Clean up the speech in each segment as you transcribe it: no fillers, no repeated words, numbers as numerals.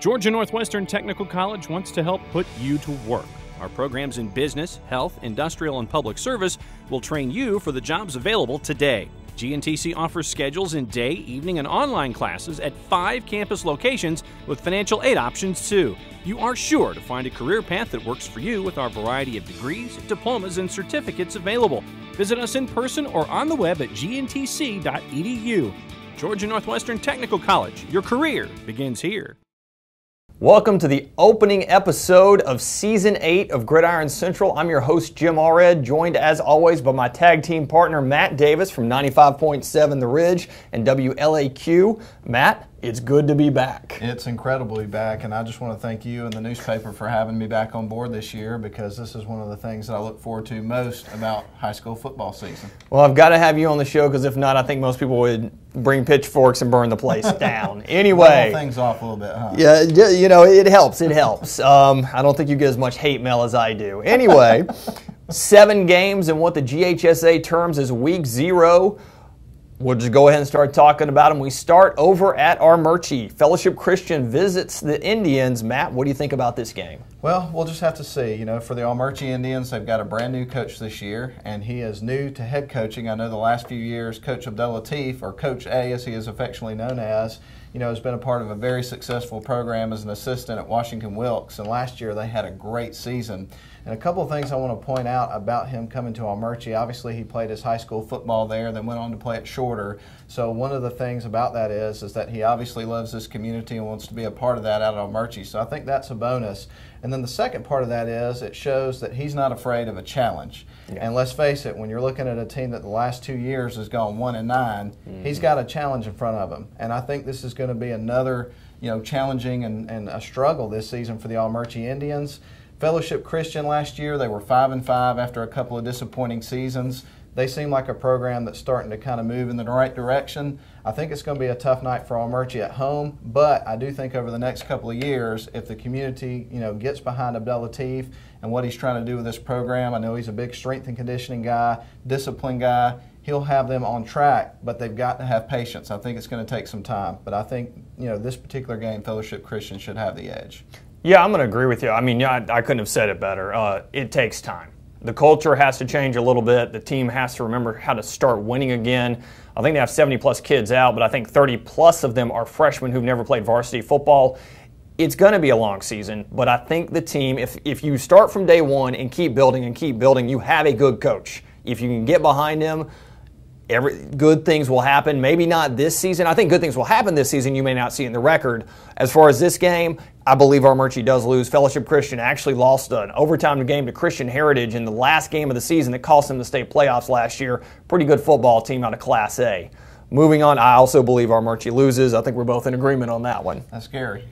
Georgia Northwestern Technical College wants to help put you to work. Our programs in business, health, industrial, and public service will train you for the jobs available today. GNTC offers schedules in day, evening, and online classes at 5 campus locations with financial aid options too. You are sure to find a career path that works for you with our variety of degrees, diplomas, and certificates available. Visit us in person or on the web at gntc.edu. Georgia Northwestern Technical College. Your career begins here. Welcome to the opening episode of Season 8 of Gridiron Central. I'm your host, Jim Alred, joined as always by my tag team partner, Matt Davis from 95.7 The Ridge and WLAQ. Matt, it's good to be back. It's incredible to be back, and I just want to thank you and the newspaper for having me back on board this year, because this is one of the things that I look forward to most about high school football season. Well, I've got to have you on the show, because if not, I think most people would bring pitchforks and burn the place down. Anyway. Level things off a little bit, huh? Yeah, you know, it helps. It helps. I don't think you get as much hate mail as I do. Anyway, 7 games in what the GHSA terms as Week 0. We'll just go ahead and start talking about them. We start over at Armurchie. Fellowship Christian visits the Indians. Matt, what do you think about this game? Well, we'll just have to see. You know, for the Armurchie Indians, they've got a brand new coach this year, and he is new to head coaching. I know the last few years, Coach Abdel Latif, or Coach A as he is affectionately known as, you know, has been a part of a very successful program as an assistant at Washington Wilkes, and last year they had a great season. And a couple of things I want to point out about him coming to Armurchie. Obviously, he played his high school football there, then went on to play at Shorter. So one of the things about that is that he obviously loves this community and wants to be a part of that out at Armurchie. So I think that's a bonus. And then the second part of that is it shows that he's not afraid of a challenge. Yeah. And let's face it, when you're looking at a team that the last 2 years has gone 1-9, he's got a challenge in front of him. And I think this is going to be another, you know, challenging and a struggle this season for the Armurchie Indians. Fellowship Christian last year, they were 5-5 after a couple of disappointing seasons. They seem like a program that's starting to kind of move in the right direction. I think it's going to be a tough night for Armurchie at home, but I do think over the next couple of years, if the community, you know, gets behind Abdel Latif and what he's trying to do with this program, I know he's a big strength and conditioning guy, discipline guy, he'll have them on track, but they've got to have patience. I think it's going to take some time, but I think, you know, this particular game, Fellowship Christian should have the edge. Yeah, I'm going to agree with you. I mean, I couldn't have said it better. It takes time. The culture has to change a little bit. The team has to remember how to start winning again. I think they have 70-plus kids out, but I think 30-plus of them are freshmen who've never played varsity football. It's going to be a long season, but I think the team, if you start from day one and keep building, you have a good coach. If you can get behind him, good things will happen. Maybe not this season. I think good things will happen this season. You may not see it in the record. As far as this game, I believe Armurchie does lose. Fellowship Christian actually lost an overtime game to Christian Heritage in the last game of the season that cost them the state playoffs last year. Pretty good football team out of Class A. Moving on, I also believe Armurchie loses. I think we're both in agreement on that one. That's scary.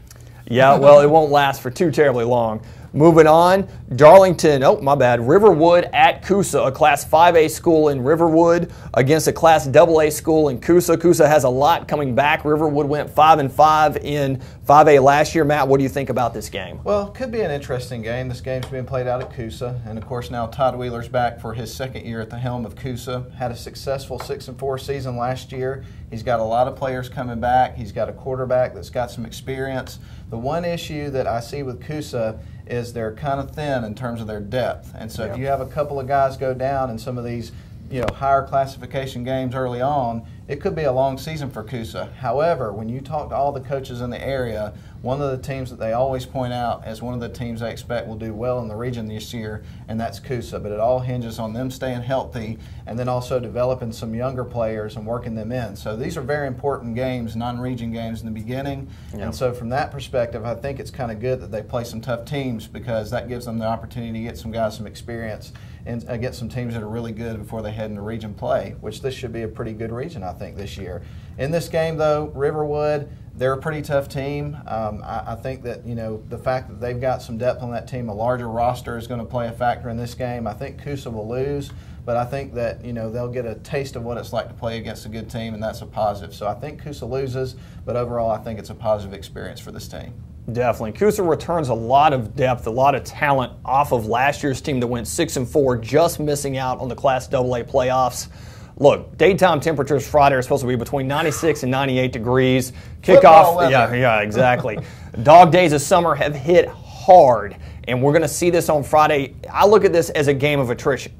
Yeah, well, it won't last for too terribly long. Moving on, Darlington, Riverwood at Coosa, a Class 5A school in Riverwood against a Class AA school in Coosa. Coosa has a lot coming back. Riverwood went 5-5 in 5A last year. Matt, what do you think about this game? Well, it could be an interesting game. This game's being played out at Coosa, and of course now Todd Wheeler's back for his second year at the helm of Coosa. Had a successful 6-4 season last year. He's got a lot of players coming back. He's got a quarterback that's got some experience. The one issue that I see with Coosa is they're kind of thin in terms of their depth. And so if you have a couple of guys go down in some of these, you know, higher classification games early on, it could be a long season for Coosa. However, when you talk to all the coaches in the area, one of the teams that they always point out as one of the teams they expect will do well in the region this year, and that's Coosa. But it all hinges on them staying healthy and then also developing some younger players and working them in. So these are very important games, non-region games in the beginning. Yep. And so from that perspective, I think it's kind of good that they play some tough teams, because that gives them the opportunity to get some guys some experience and get some teams that are really good before they head into region play, which this should be a pretty good region, I think, this year. In this game, though, Riverwood, they're a pretty tough team. I think that, you know, the fact that they've got some depth on that team, a larger roster, is going to play a factor in this game. I think Coosa will lose, but I think that, you know, they'll get a taste of what it's like to play against a good team, and that's a positive. So I think Coosa loses, but overall I think it's a positive experience for this team. Definitely. Coosa returns a lot of depth, a lot of talent off of last year's team that went 6-4, just missing out on the Class AA playoffs. Look, daytime temperatures Friday are supposed to be between 96 and 98 degrees. Football Kickoff, weather. yeah, exactly. Dog days of summer have hit hard, and we're going to see this on Friday. I look at this as a game of attrition.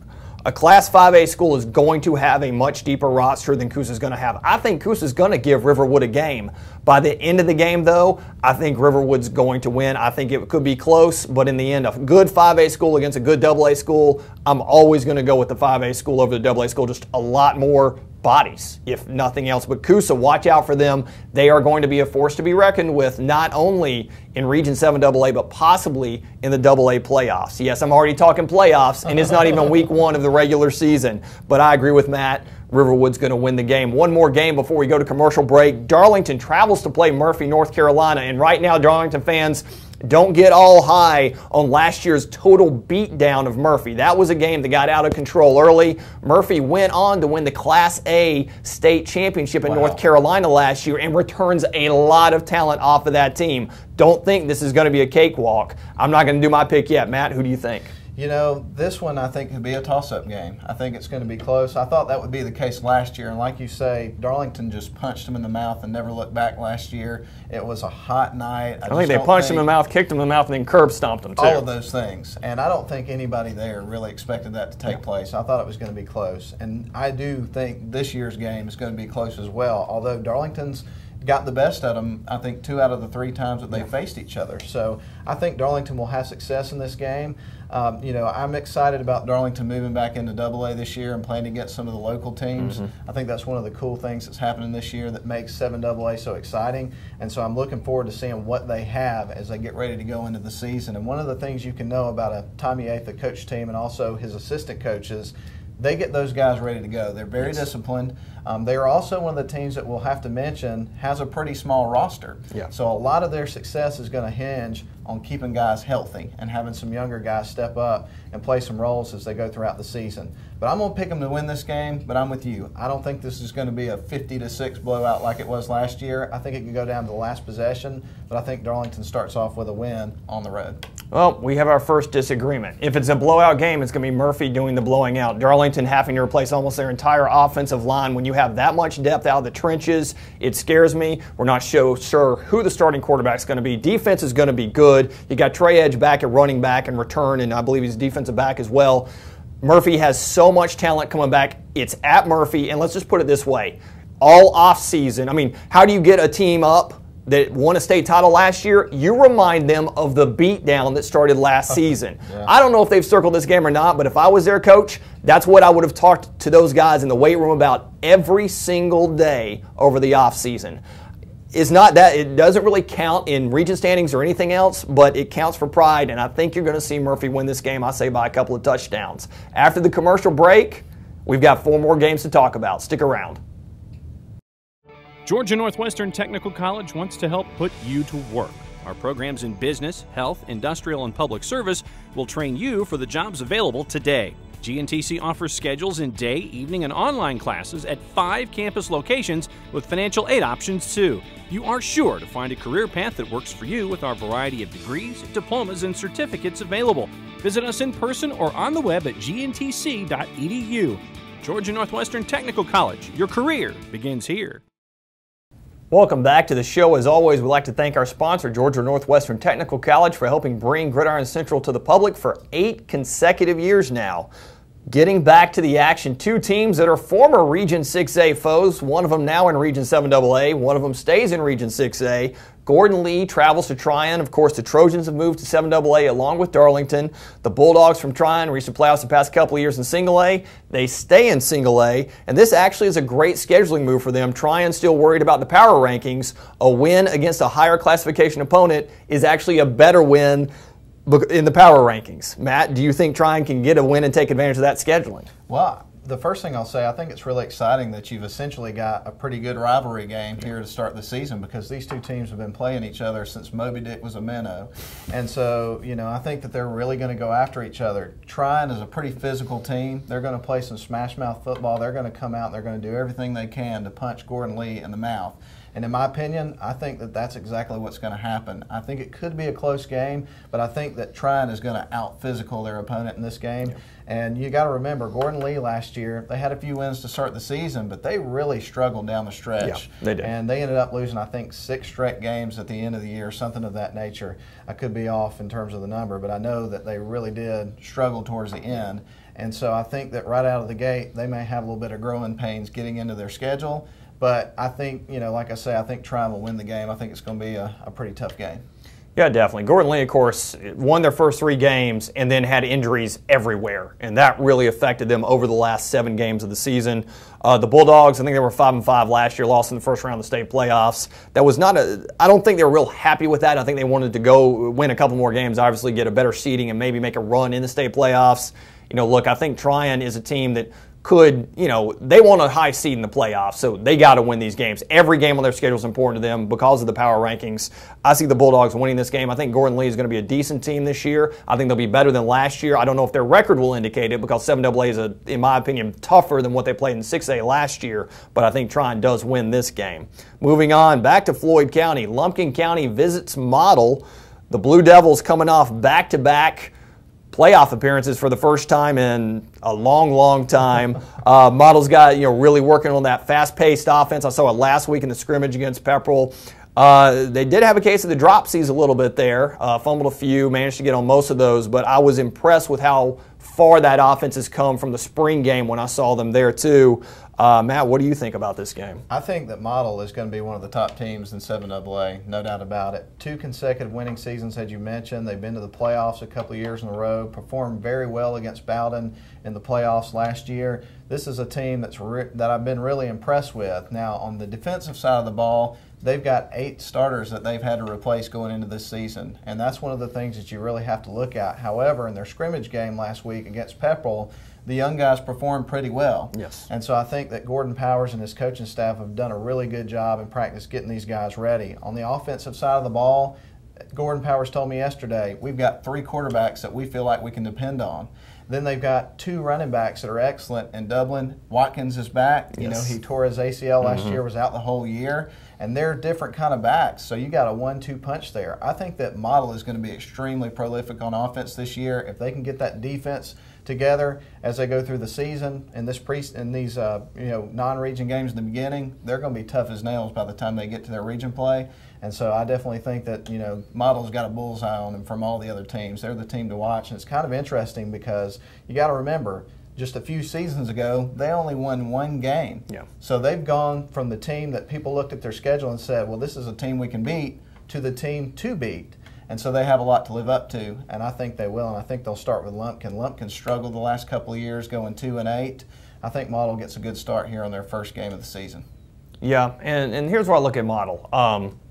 A Class 5A school is going to have a much deeper roster than Coosa is going to have. I think Coosa is going to give Riverwood a game. By the end of the game, though, I think Riverwood's going to win. I think it could be close, but in the end, a good 5A school against a good AA school, I'm always going to go with the 5A school over the AA school. Just a lot more bodies, if nothing else. But Coosa, watch out for them. They are going to be a force to be reckoned with, not only in Region 7 AA, but possibly in the AA playoffs. Yes, I'm already talking playoffs, and it's not even week 1 of the regular season. But I agree with Matt. Riverwood's going to win the game. One more game before we go to commercial break. Darlington travels to play Murphy, North Carolina. And right now, Darlington fans, don't get all high on last year's total beatdown of Murphy. That was a game that got out of control early. Murphy went on to win the Class A state championship in North Carolina last year and returns a lot of talent off of that team. Don't think this is going to be a cakewalk. I'm not going to do my pick yet. Matt, who do you think? You know, this one I think could be a toss-up game. I think it's going to be close. I thought that would be the case last year, and like you say, Darlington just punched him in the mouth and never looked back last year. It was a hot night. I think they punched him in the mouth, kicked him in the mouth, and then curb stomped him, too. All of those things. And I don't think anybody there really expected that to take place. I thought it was going to be close. And I do think this year's game is going to be close as well, although Darlington's got the best of them, I think, 2 out of the 3 times that they faced each other. So I think Darlington will have success in this game. You know, I'm excited about Darlington moving back into AA this year and playing against some of the local teams. I think that's one of the cool things that's happening this year that makes 7AA so exciting. And so I'm looking forward to seeing what they have as they get ready to go into the season. And one of the things you can know about a Tommy Atha coach team and also his assistant coaches, they get those guys ready to go. They're very disciplined. They are also one of the teams that we'll have to mention has a pretty small roster. So a lot of their success is going to hinge on keeping guys healthy and having some younger guys step up and play some roles as they go throughout the season. But I'm going to pick them to win this game, but I'm with you. I don't think this is going to be a 50-6 blowout like it was last year. I think it could go down to the last possession, but I think Darlington starts off with a win on the road. Well, we have our first disagreement. If it's a blowout game, it's going to be Murphy doing the blowing out. Darlington having to replace almost their entire offensive line. When you have that much depth out of the trenches, it scares me. We're not sure who the starting quarterback is going to be. Defense is going to be good. You got Trey Edge back at running back and return, and I believe he's defensive back as well. Murphy has so much talent coming back. It's at Murphy, and let's just put it this way. All offseason, I mean, how do you get a team up that won a state title last year? You remind them of the beatdown that started last season. I don't know if they've circled this game or not, but if I was their coach, that's what I would have talked to those guys in the weight room about every single day over the offseason. It's not that it doesn't really count in region standings or anything else, but it counts for pride, and I think you're going to see Murphy win this game, I say, by a couple of touchdowns. After the commercial break, we've got 4 more games to talk about. Stick around. Georgia Northwestern Technical College wants to help put you to work. Our programs in business, health, industrial, and public service will train you for the jobs available today. GNTC offers schedules in day, evening, and online classes at 5 campus locations with financial aid options too. You are sure to find a career path that works for you with our variety of degrees, diplomas, and certificates available. Visit us in person or on the web at gntc.edu. Georgia Northwestern Technical College. Your career begins here. Welcome back to the show. As always, we'd like to thank our sponsor, Georgia Northwestern Technical College, for helping bring Gridiron Central to the public for 8 consecutive years now. Getting back to the action, 2 teams that are former Region 6A foes, one of them now in Region 7AA, one of them stays in Region 6A. Gordon Lee travels to Tryon. Of course, the Trojans have moved to 7AA along with Darlington. The Bulldogs from Tryon reached the playoffs the past couple of years in Single A. They stay in Single A, and this actually is a great scheduling move for them. Tryon still worried about the power rankings. A win against a higher classification opponent is actually a better win in the power rankings. Matt, do you think Tryon can get a win and take advantage of that scheduling? Well, the first thing I'll say, I think it's really exciting that you've essentially got a pretty good rivalry game here to start the season, because these 2 teams have been playing each other since Moby Dick was a minnow. And so, you know, I think that they're really going to go after each other. Tryon is a pretty physical team. They're going to play some smash mouth football. They're going to come out and they're going to do everything they can to punch Gordon Lee in the mouth. And in my opinion, I think that that's exactly what's going to happen. I think it could be a close game, but I think that Tryon is going to out-physical their opponent in this game. And you got to remember, Gordon Lee last year, they had a few wins to start the season, but they really struggled down the stretch. Yeah, they did. And they ended up losing, I think, 6 straight games at the end of the year, something of that nature. I could be off in terms of the number, but I know that they really did struggle towards the end. And so I think that right out of the gate, they may have a little bit of growing pains getting into their schedule. But I think, like I say, I think Tryon will win the game. I think it's going to be a pretty tough game. Yeah, definitely. Gordon Lee, of course, won their first 3 games and then had injuries everywhere, and that really affected them over the last 7 games of the season. The Bulldogs, I think they were 5-5 last year, lost in the first round of the state playoffs. That was not I don't think they were real happy with that. I think they wanted to go win a couple more games, obviously get a better seeding and maybe make a run in the state playoffs. Look, I think Tryon is a team that could, they want a high seed in the playoffs, so they got to win these games. Every game on their schedule is important to them because of the power rankings. I see the Bulldogs winning this game. I think Gordon Lee is going to be a decent team this year. I think they'll be better than last year. I don't know if their record will indicate it because 7AA is, in my opinion, tougher than what they played in 6A last year, but I think Tryon does win this game. Moving on, back to Floyd County. Lumpkin County visits Model. The Blue Devils coming off back-to-back playoff appearances for the first time in a long, long time. Model's got, really working on that fast-paced offense. I saw it last week in the scrimmage against Pepperell. They did have a case of the dropsies a little bit there. Fumbled a few, managed to get on most of those, but I was impressed with how far that offense has come from the spring game when I saw them there too. Matt, what do you think about this game? I think that Model is going to be one of the top teams in 7AA, no doubt about it. 2 consecutive winning seasons, as you mentioned. They've been to the playoffs a couple of years in a row, performed very well against Bowden in the playoffs last year. This is a team that I've been really impressed with. Now, on the defensive side of the ball, they've got 8 starters that they've had to replace going into this season, and that's one of the things that you really have to look at. However, in their scrimmage game last week against Pepperell, the young guys performed pretty well. Yes. And so I think that Gordon Powers and his coaching staff have done a really good job in practice getting these guys ready. On the offensive side of the ball, Gordon Powers told me yesterday, we've got 3 quarterbacks that we feel like we can depend on. Then they've got 2 running backs that are excellent in Dublin. Watkins is back. Yes. He tore his ACL last year, was out the whole year. And they're different kind of backs, so you got a 1-2 punch there. I think that Model is going to be extremely prolific on offense this year. If they can get that defense together as they go through the season in these non-region games in the beginning, they're going to be tough as nails by the time they get to their region play. And so I definitely think that Model's got a bullseye on them from all the other teams. They're the team to watch, and it's kind of interesting because you got to remember, just a few seasons ago, they only won 1 game. Yeah. So they've gone from the team that people looked at their schedule and said, well, this is a team we can beat, to the team to beat. And so they have a lot to live up to, and I think they will, and I think they'll start with Lumpkin. Lumpkin struggled the last couple of years going 2-8. I think Model gets a good start here on their first game of the season. Yeah, and here's where I look at Model.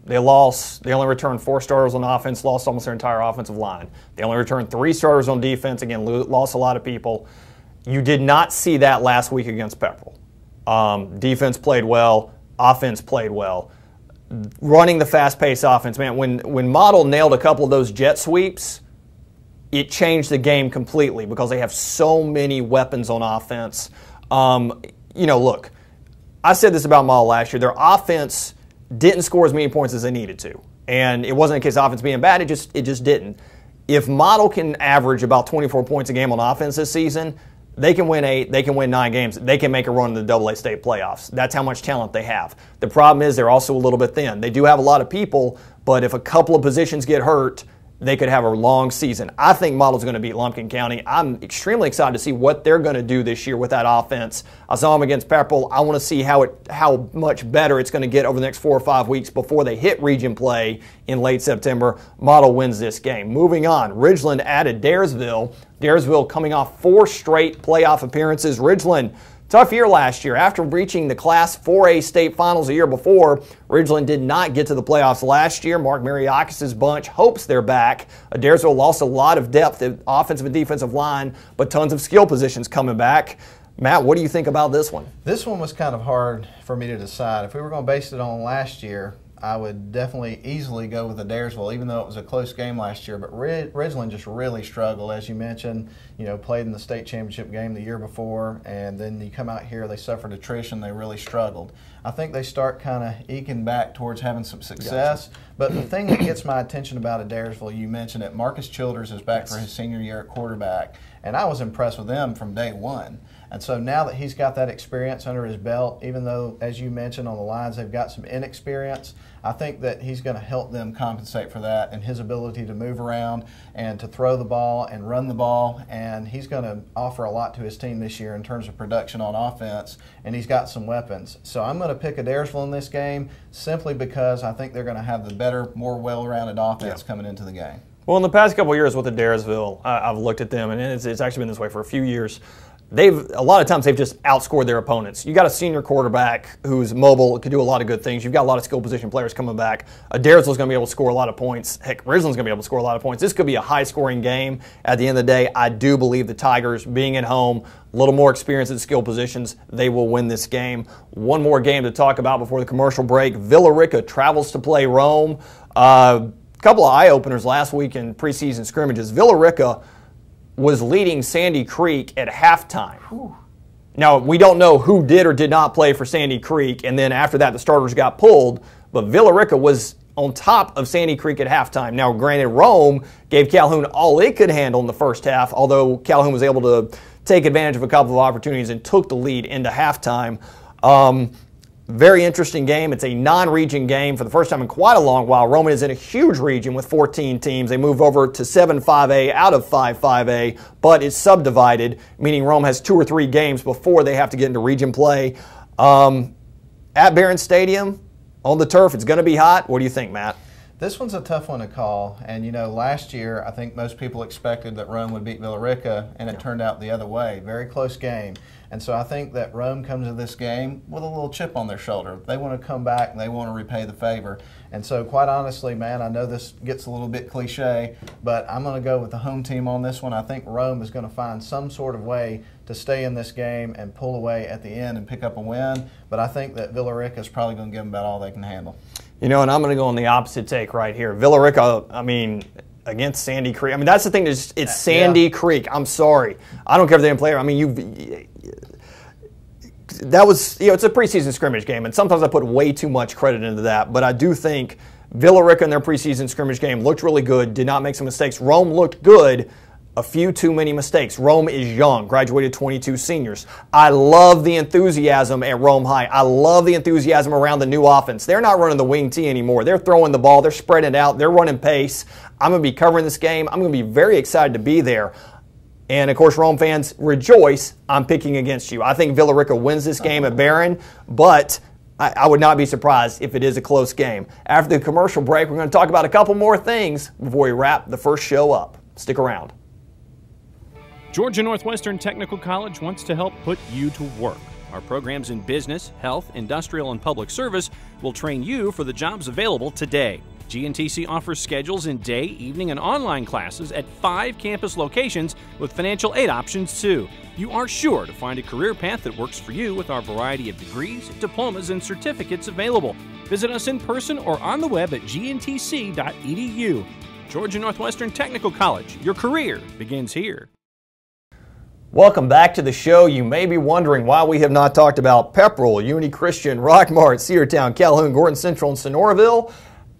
They only returned 4 starters on offense, lost almost their entire offensive line. They only returned 3 starters on defense, again, lost a lot of people. You did not see that last week against Pepperell. Defense played well, offense played well. Running the fast-paced offense, man, when Model nailed a couple of those jet sweeps, it changed the game completely because they have so many weapons on offense. Look, I said this about Model last year. Their offense didn't score as many points as they needed to. And it wasn't a case of offense being bad, it just didn't. If Model can average about 24 points a game on offense this season, they can win 8, they can win 9 games, they can make a run in the AA state playoffs. That's how much talent they have. The problem is they're also a little bit thin. They do have a lot of people, but if a couple of positions get hurt, they could have a long season. I think Model's going to beat Lumpkin County. I'm extremely excited to see what they're going to do this year with that offense. I saw them against Pepperell. I want to see how much better it's going to get over the next 4 or 5 weeks before they hit region play in late September. Model wins this game. Moving on, Ridgeland added Daresville. Daresville coming off 4 straight playoff appearances. Ridgeland, tough year last year. After reaching the Class 4A state finals a year before, Ridgeland did not get to the playoffs last year. Mark Mariakis' bunch hopes they're back. Daresville lost a lot of depth at offensive and defensive line, but tons of skill positions coming back. Matt, what do you think about this one? This one was kind of hard for me to decide. If we were going to base it on last year, I would definitely easily go with Adairsville, even though it was a close game last year. But Ridgeland just really struggled, as you mentioned. Played in the state championship game the year before, and then you come out here, they suffered attrition. They really struggled. I think they start kind of eking back towards having some success. Gotcha. But the thing that gets my attention about Adairsville, you mentioned it, Marcus Childers is back for his senior year at quarterback, and I was impressed with him from day one. And so now that he's got that experience under his belt, even though, as you mentioned, on the lines they've got some inexperience, I think that he's going to help them compensate for that and his ability to move around and to throw the ball and run the ball. And he's going to offer a lot to his team this year in terms of production on offense, and he's got some weapons. So I'm going to pick Adairsville in this game simply because I think they're going to have the better, more well-rounded offense coming into the game. Well, in the past couple of years with Adairsville, I've looked at them, and it's actually been this way for a few years. A lot of times they've just outscored their opponents. You got a senior quarterback who's mobile, can do a lot of good things. You've got a lot of skill position players coming back. Adairsville's going to be able to score a lot of points. Heck, Ridgeland's going to be able to score a lot of points. This could be a high-scoring game. At the end of the day, I do believe the Tigers, being at home, a little more experience at skill positions, they will win this game. One more game to talk about before the commercial break. Villa Rica travels to play Rome. A couple of eye-openers last week in preseason scrimmages. Villa Rica was leading Sandy Creek at halftime. Whew. Now, we don't know who did or did not play for Sandy Creek, and then after that the starters got pulled, but Villa Rica was on top of Sandy Creek at halftime. Now, granted, Rome gave Calhoun all it could handle in the first half, although Calhoun was able to take advantage of a couple of opportunities and took the lead into halftime. Very interesting game. It's a non-region game for the first time in quite a long while. Roman is in a huge region with 14 teams. They move over to 7-5A out of 5-5A, but it's subdivided, meaning Rome has 2 or 3 games before they have to get into region play. At Barron Stadium, on the turf, it's going to be hot. What do you think, Matt? This one's a tough one to call, and last year I think most people expected that Rome would beat Villa Rica, and it turned out the other way. Very close game. And so I think that Rome comes to this game with a little chip on their shoulder. They want to come back and they want to repay the favor. And so quite honestly, man, I know this gets a little bit cliche, but I'm going to go with the home team on this one. I think Rome is going to find some sort of way to stay in this game and pull away at the end and pick up a win. But I think that Villa Rica is probably going to give them about all they can handle. And I'm going to go on the opposite take right here. Villa Rica, against Sandy Creek. That's the thing. It's Sandy Creek. I'm sorry. I don't care if they didn't play. That was, it's a preseason scrimmage game, and sometimes I put way too much credit into that. But I do think Villa Rica in their preseason scrimmage game looked really good, did not make some mistakes. Rome looked good, a few too many mistakes. Rome is young, graduated 22 seniors. I love the enthusiasm at Rome High. I love the enthusiasm around the new offense. They're not running the wing T anymore. They're throwing the ball. They're spreading it out. They're running pace. I'm going to be covering this game. I'm going to be very excited to be there. And, of course, Rome fans, rejoice. I'm picking against you. I think Villa Rica wins this game at Barron, but I would not be surprised if it is a close game. After the commercial break, we're going to talk about a couple more things before we wrap the first show up. Stick around. Georgia Northwestern Technical College wants to help put you to work. Our programs in business, health, industrial, and public service will train you for the jobs available today. GNTC offers schedules in day, evening, and online classes at 5 campus locations with financial aid options too. You are sure to find a career path that works for you with our variety of degrees, diplomas, and certificates available. Visit us in person or on the web at gntc.edu. Georgia Northwestern Technical College. Your career begins here. Welcome back to the show. You may be wondering why we have not talked about Pepperell, Unity Christian, Rockmart, Cedartown, Calhoun, Gordon Central, and Sonoraville.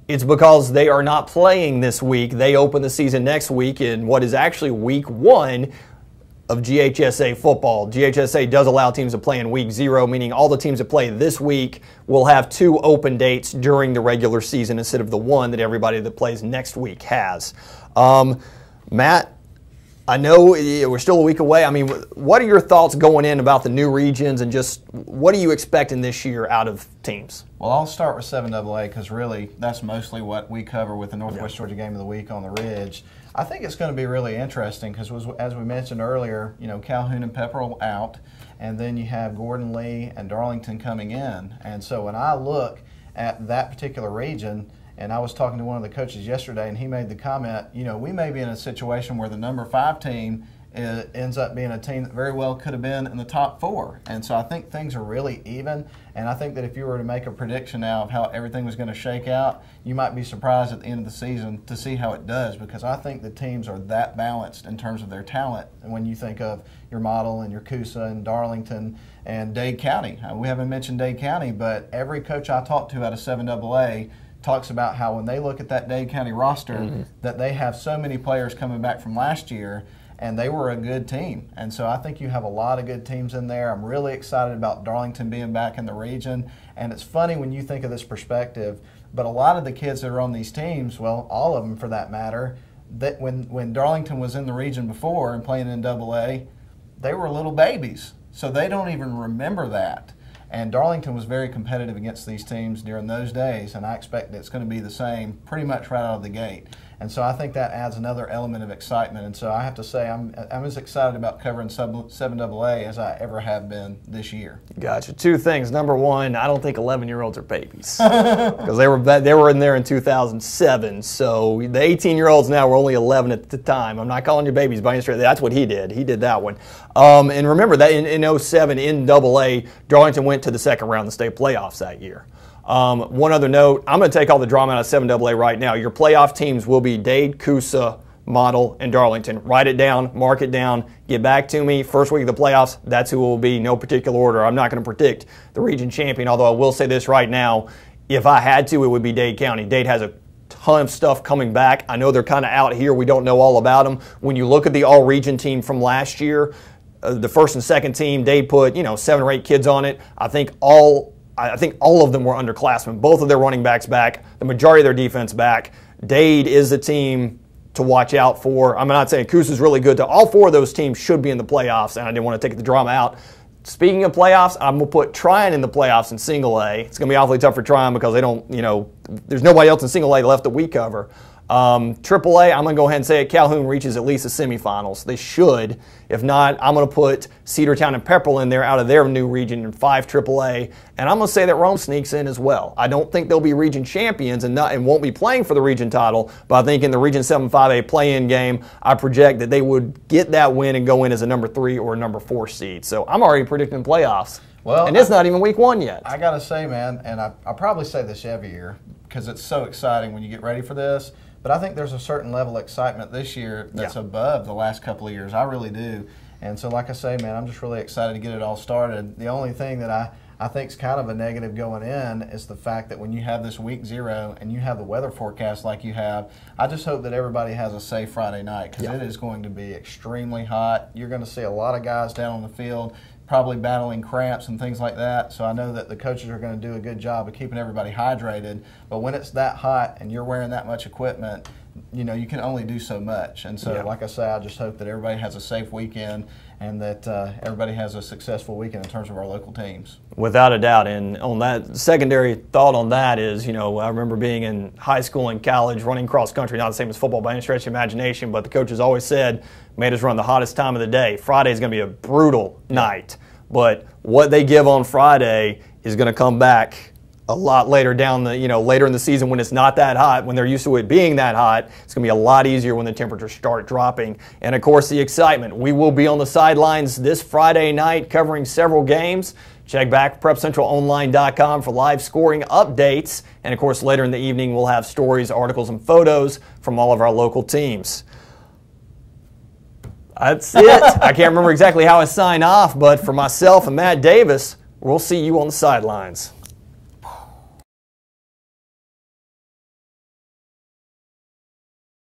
It's because they are not playing this week. They open the season next week in what is actually week 1 of GHSA football. GHSA does allow teams to play in week 0, meaning all the teams that play this week will have 2 open dates during the regular season instead of the 1 that everybody that plays next week has. Matt, I know we're still a week away. What are your thoughts going in about the new regions and just what are you expecting this year out of teams? Well, I'll start with 7AA because really that's mostly what we cover with the Northwest Georgia Game of the Week on the Ridge. I think it's going to be really interesting because, as we mentioned earlier, Calhoun and Pepperell out, and then you have Gordon, Lee, and Darlington coming in. And so when I look at that particular region, and I was talking to one of the coaches yesterday, and he made the comment, we may be in a situation where the number 5 team ends up being a team that very well could have been in the top 4. And so I think things are really even. And I think that if you were to make a prediction now of how everything was going to shake out, you might be surprised at the end of the season to see how it does, because I think the teams are that balanced in terms of their talent. And when you think of your Model and your Coosa and Darlington and Dade County, we haven't mentioned Dade County, but every coach I talked to out of 7AA talks about how when they look at that Dade County roster, that they have so many players coming back from last year, and they were a good team. And so I think you have a lot of good teams in there. I'm really excited about Darlington being back in the region. And it's funny when you think of this perspective, but a lot of the kids that are on these teams, well, all of them for that matter, that when Darlington was in the region before and playing in AA, they were little babies. So they don't even remember that. And Darlington was very competitive against these teams during those days, and I expect it's going to be the same pretty much right out of the gate. And so I think that adds another element of excitement. And so I have to say I'm as excited about covering 7AA as I ever have been this year. Gotcha. 2 things. Number one, I don't think 11-year-olds are babies because they were in there in 2007. So the 18-year-olds now were only 11 at the time. I'm not calling you babies by any stretch. That's what he did. He did that one. And remember that in 07 in AA, Darlington went to the second round of the state playoffs that year. One other note, I'm going to take all the drama out of 7AA right now. Your playoff teams will be Dade, Coosa, Model, and Darlington. Write it down, mark it down, get back to me. First week of the playoffs, that's who it will be, no particular order. I'm not going to predict the region champion, although I will say this right now. If I had to, it would be Dade County. Dade has a ton of stuff coming back. I know they're kind of out here. We don't know all about them. When you look at the all-region team from last year, the first and second team, Dade put 7 or 8 kids on it. I think all of them were underclassmen. Both of their running backs back, the majority of their defense back. Dade is the team to watch out for. I'm not saying Coosa's really good. All 4 of those teams should be in the playoffs, and I didn't want to take the drama out. Speaking of playoffs, I'm going to put Tryon in the playoffs in single A. It's going to be awfully tough for Tryon because they don't, there's nobody else in single A left that we cover. Triple A, I'm going to go ahead and say it. Calhoun reaches at least the semifinals. They should. If not, I'm going to put Cedartown and Pepperell in there out of their new region in 5 Triple A. And I'm going to say that Rome sneaks in as well. I don't think they'll be region champions and won't be playing for the region title, but I think in the Region 7 5A play-in game, I project that they would get that win and go in as a number 3 or number 4 seed. So I'm already predicting playoffs. Well, and it's not even week 1 yet. I got to say, man, and I probably say this every year because it's so exciting when you get ready for this, but I think there's a certain level of excitement this year that's above the last couple of years. I really do. And so like I say, man, I'm just really excited to get it all started. The only thing that I think is kind of a negative going in is the fact that when you have this week 0 and you have the weather forecast like you have, I just hope that everybody has a safe Friday night because it is going to be extremely hot. You're going to see a lot of guys down on the field probably battling cramps and things like that. So I know that the coaches are going to do a good job of keeping everybody hydrated. But when it's that hot and you're wearing that much equipment, you can only do so much. And so, like I say, I just hope that everybody has a safe weekend and that everybody has a successful weekend in terms of our local teams. Without a doubt. And on that, secondary thought on that is, I remember being in high school and college running cross country, not the same as football by any stretch of imagination, but the coaches always said, made us run the hottest time of the day. Friday is going to be a brutal night. But what they give on Friday is going to come back a lot later down the, later in the season when it's not that hot, when they're used to it being that hot. It's going to be a lot easier when the temperatures start dropping. And of course, the excitement. We will be on the sidelines this Friday night covering several games. Check back PrepCentralOnline.com for live scoring updates. And of course, later in the evening, we'll have stories, articles, and photos from all of our local teams. That's it. I can't remember exactly how I sign off, but for myself and Matt Davis, we'll see you on the sidelines.